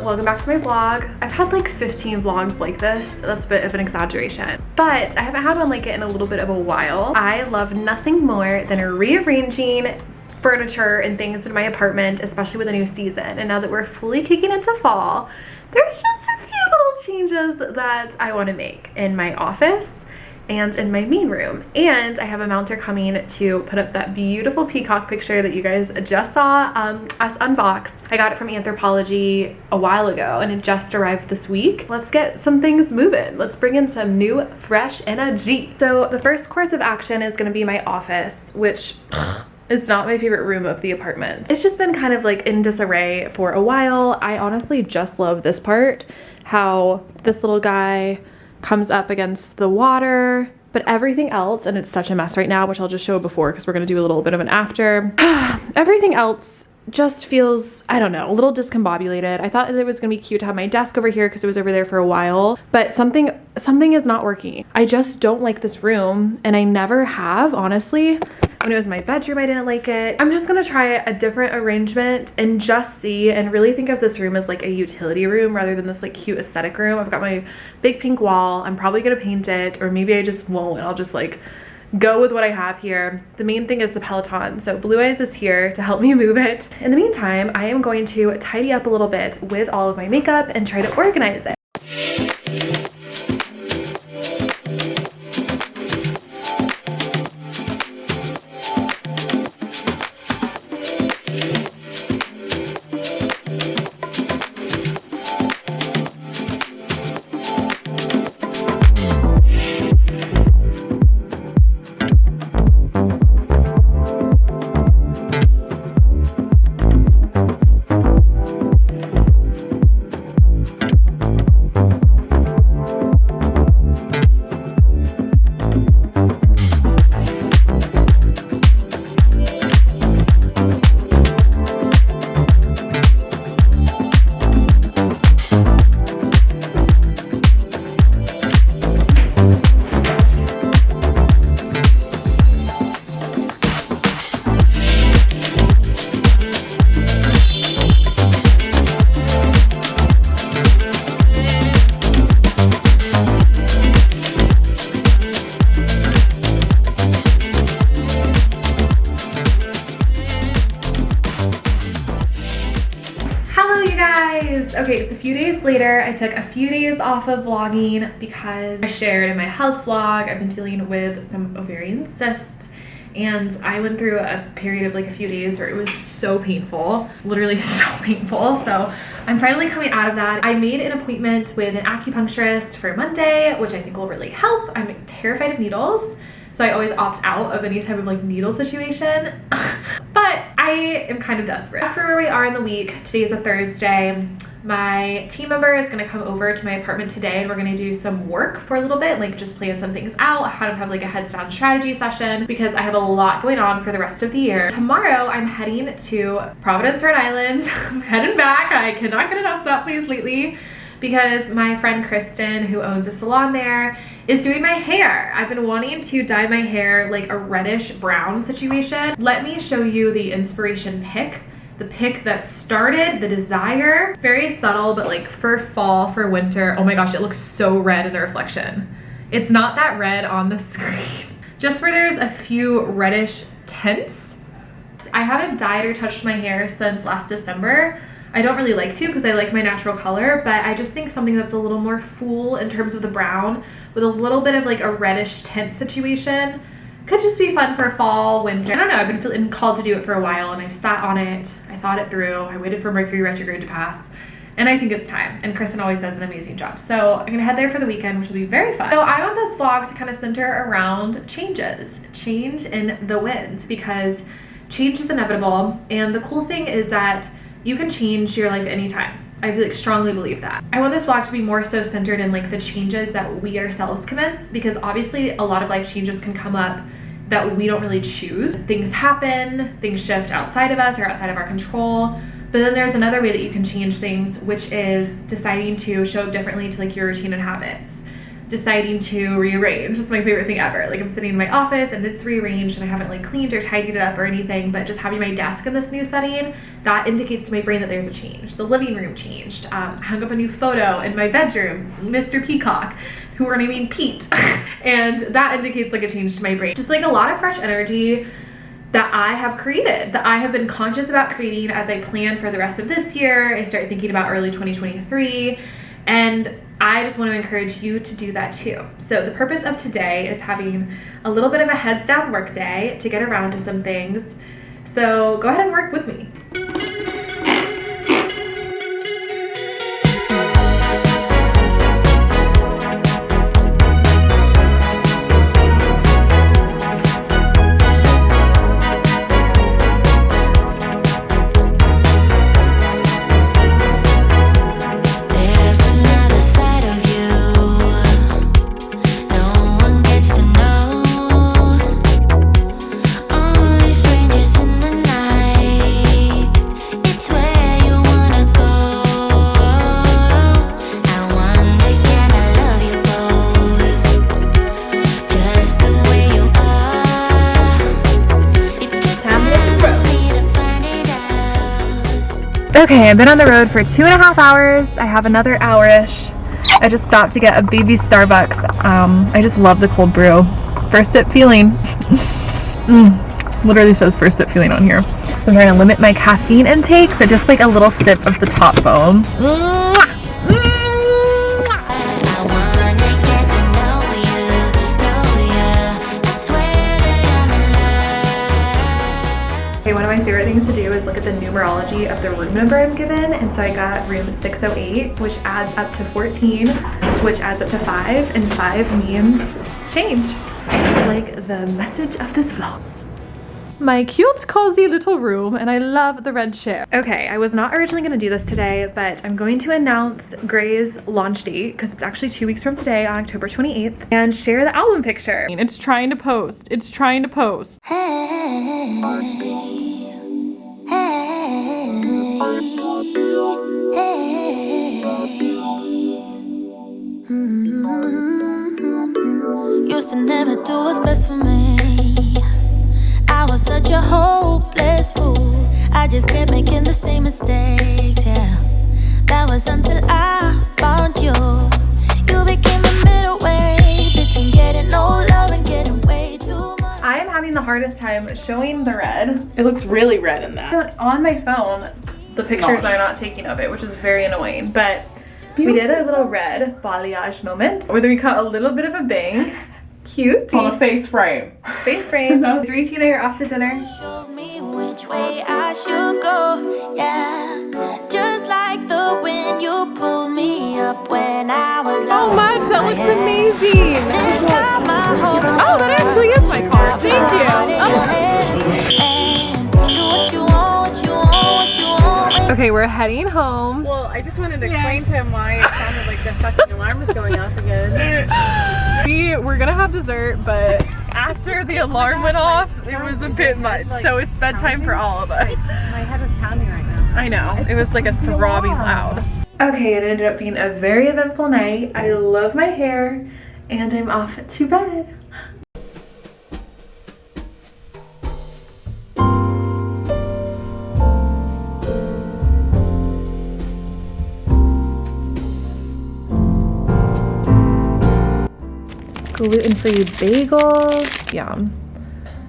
welcome back to my vlog. I've had like 15 vlogs like this. That's a bit of an exaggeration, but I haven't had one like it in a little bit of a while. I love nothing more than rearranging furniture and things in my apartment, especially with a new season. And now that we're fully kicking into fall, there's just a few little changes that I want to make in my office and in my main room. And I have a mounter coming to put up that beautiful peacock picture that you guys just saw us unbox. I got it from Anthropologie a while ago and it just arrived this week. Let's get some things moving. Let's bring in some new fresh energy. So the first course of action is going to be my office, which it's not my favorite room of the apartment. It's just been kind of like in disarray for a while. I honestly just love this part, how this little guy comes up against the water, but everything else, and it's such a mess right now, which I'll just show before because we're gonna do a little bit of an after. Everything else just feels, I don't know, a little discombobulated. I thought that it was gonna be cute to have my desk over here because it was over there for a while, but something is not working. I just don't like this room, and I never have, honestly. When it was my bedroom, I didn't like it. I'm just gonna try a different arrangement and just see, and really think of this room as like a utility room rather than this like cute aesthetic room. I've got my big pink wall. I'm probably gonna paint it, or maybe I just won't, and I'll just like go with what I have here. The main thing is the Peloton. So Blue Eyes is here to help me move it. In the meantime, I am going to tidy up a little bit with all of my makeup and try to organize it. Okay, it's a few days later. I took a few days off of vlogging because I shared in my health vlog I've been dealing with some ovarian cysts, and I went through a period of like a few days where it was so painful, literally so painful. So I'm finally coming out of that. I made an appointment with an acupuncturist for Monday, which I think will really help. I'm terrified of needles, so I always opt out of any type of like needle situation. But I am kind of desperate. As for where we are in the week, today is a Thursday. My team member is gonna come over to my apartment today, and we're gonna do some work for a little bit, like just plan some things out, how to have like a heads down strategy session, because I have a lot going on for the rest of the year. Tomorrow, I'm heading to Providence, Rhode Island. I'm heading back. I cannot get enough of that place lately, because my friend Kristen, who owns a salon there, is doing my hair. I've been wanting to dye my hair like a reddish brown situation. Let me show you the inspiration pick. The pick that started the desire. Very subtle, but like for fall, for winter. Oh my gosh, it looks so red in the reflection. It's not that red on the screen. Just where there's a few reddish tints. I haven't dyed or touched my hair since last December. I don't really like to because I like my natural color, but I just think something that's a little more full in terms of the brown with a little bit of like a reddish tint situation could just be fun for fall, winter. I don't know, I've been feeling called to do it for a while, and I've sat on it. I thought it through. I waited for Mercury retrograde to pass, and I think it's time. And Kristen always does an amazing job. So I'm gonna head there for the weekend, which will be very fun. So I want this vlog to kind of center around changes. Change in the wind, because change is inevitable. And the cool thing is that you can change your life anytime. I like strongly believe that. I want this vlog to be more so centered in like the changes that we ourselves commence, because obviously a lot of life changes can come up that we don't really choose. Things happen, things shift outside of us or outside of our control. But then there's another way that you can change things, which is deciding to show up differently to like your routine and habits. deciding to rearrange. It's my favorite thing ever. Like I'm sitting in my office and it's rearranged and I haven't like cleaned or tidied it up or anything, but just having my desk in this new setting, that indicates to my brain that there's a change. The living room changed. Hung up a new photo in my bedroom, Mr. Peacock, who we're naming Pete. And that indicates like a change to my brain. Just like a lot of fresh energy that I have created, that I have been conscious about creating as I plan for the rest of this year. I start thinking about early 2023, and I just want to encourage you to do that too. So the purpose of today is having a little bit of a heads down work day to get around to some things. So go ahead and work with me. Okay, I've been on the road for 2.5 hours. I have another hour-ish. I just stopped to get a baby Starbucks. I just love the cold brew. First sip feeling. Literally says first sip feeling on here. So I'm trying to limit my caffeine intake, but just like a little sip of the top foam. One of my favorite things to do is look at the numerology of the room number I'm given, and so I got room 608, which adds up to 14, which adds up to 5, and 5 means change, just like the message of this vlog. My cute, cozy little room, and I love the red chair. Okay, I was not originally gonna do this today, but I'm going to announce Grey's launch date, because it's actually 2 weeks from today on October 28th, and share the album picture. It's trying to post. It's trying to post. Used to never do what's best for me. I was such a hopeless fool. I just kept making the same mistakes, yeah. That was until I found you. You became the middle way between getting no love and getting way too much. I am having the hardest time showing the red. It looks really red in that. On my phone, the pictures I'm not taking of it, which is very annoying, but we did a little red balayage moment where we cut a little bit of a bang. Cute. On a face frame. Face frame. 3 Tina, you're off to dinner. Showed me which way I should go, yeah. Just like the wind, you pulled me up when I was low. Oh my, that looks amazing. This time I hope so. Oh, that actually is my card. Thank you. And do what you want, what you want, what you want. Okay, we're heading home. Well, I just wanted to explain to him why it sounded like the fucking alarm was going off again. We were gonna have dessert, but after the alarm went off, it was a bit much. So it's bedtime for all of us. My head is pounding right now. I know, it was like a throbbing loud. Okay, it ended up being a very eventful night. I love my hair, and I'm off to bed. Gluten-free bagels, yum.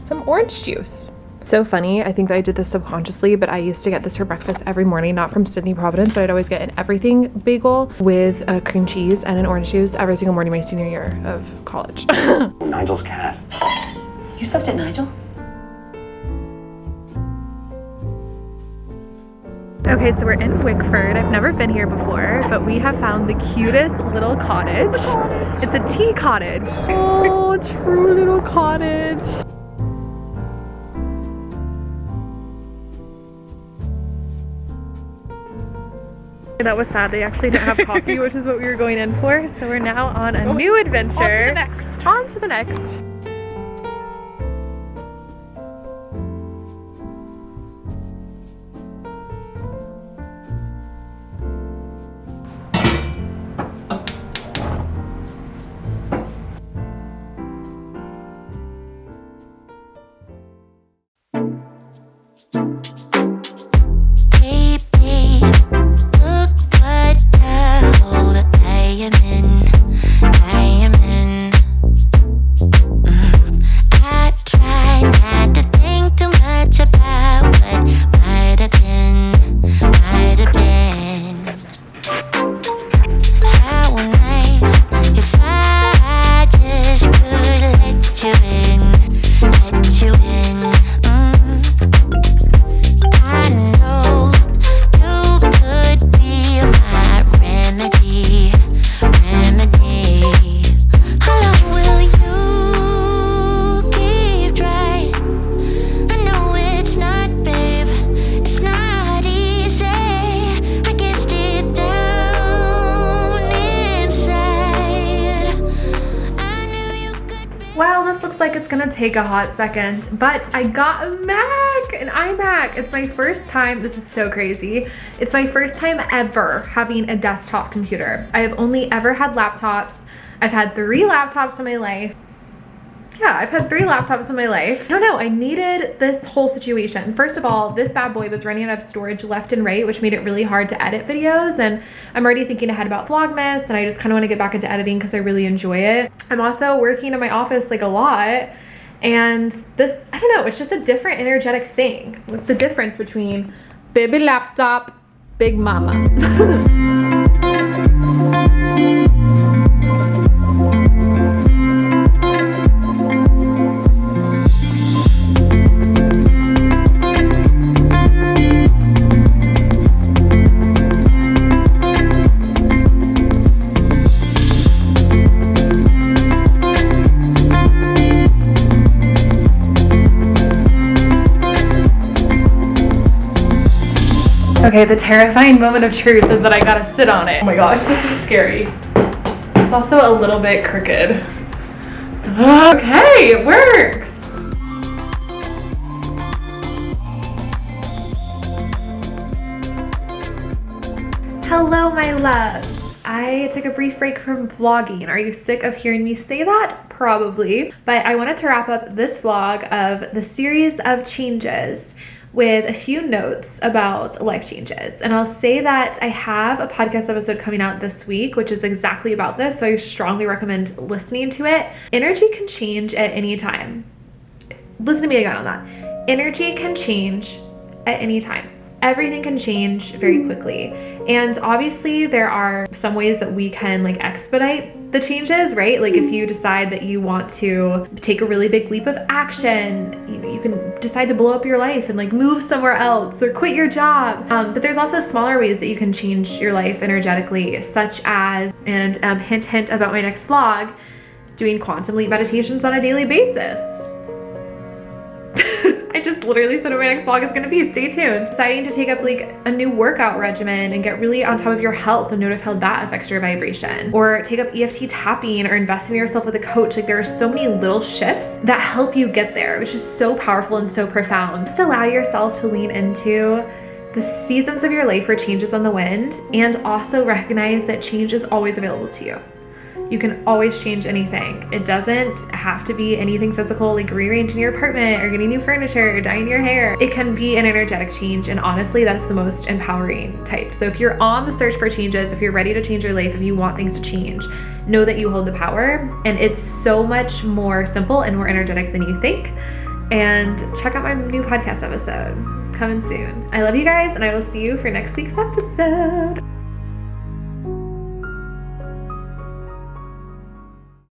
Some orange juice. So funny, I think that I did this subconsciously, but I used to get this for breakfast every morning, not from Sydney Providence, but I'd always get an everything bagel with a cream cheese and an orange juice every single morning my senior year of college. Nigel's cat. You slept at Nigel's? Okay, so we're in Wickford. I've never been here before, but we have found the cutest little cottage. It's a tea cottage. Oh, true little cottage. That was sad. They actually didn't have coffee, which is what we were going in for. So we're now on a new adventure. On to the next. On to the next. it's gonna take a hot second, but I got a Mac, an iMac. It's my first time, this is so crazy. It's my first time ever having a desktop computer. I have only ever had laptops. I've had 3 laptops in my life. Yeah, I've had 3 laptops in my life. I don't know, I needed this whole situation. First of all, this bad boy was running out of storage left and right, which made it really hard to edit videos. And I'm already thinking ahead about Vlogmas, and I just kind of want to get back into editing because I really enjoy it. I'm also working in my office like a lot. And this, I don't know, it's just a different energetic thing. What's the difference between baby laptop, big mama? Okay, the terrifying moment of truth is that I gotta sit on it. Oh my gosh, this is scary. It's also a little bit crooked. Okay, it works. Hello, my loves. I took a brief break from vlogging. Are you sick of hearing me say that? Probably. But I wanted to wrap up this vlog of the series of changes with a few notes about life changes. And I'll say that I have a podcast episode coming out this week, which is exactly about this, so I strongly recommend listening to it. Energy can change at any time. Listen to me again on that. Energy can change at any time. Everything can change very quickly. And obviously there are some ways that we can like expedite the changes, right? Like if you decide that you want to take a really big leap of action, you can decide to blow up your life and like move somewhere else or quit your job. But there's also smaller ways that you can change your life energetically, such as, and hint, hint about my next vlog, doing quantum leap meditations on a daily basis. I just literally said what my next vlog is gonna be. Stay tuned. Deciding to take up like a new workout regimen and get really on top of your health and notice how that affects your vibration. Or take up EFT tapping or invest in yourself with a coach. Like there are so many little shifts that help you get there, which is so powerful and so profound. Just allow yourself to lean into the seasons of your life where change is on the wind, and also recognize that change is always available to you. You can always change anything. It doesn't have to be anything physical, like rearranging your apartment or getting new furniture or dyeing your hair. It can be an energetic change, and honestly, that's the most empowering type. So if you're on the search for changes, if you're ready to change your life, if you want things to change, know that you hold the power, and it's so much more simple and more energetic than you think. And check out my new podcast episode coming soon. I love you guys, and I will see you for next week's episode.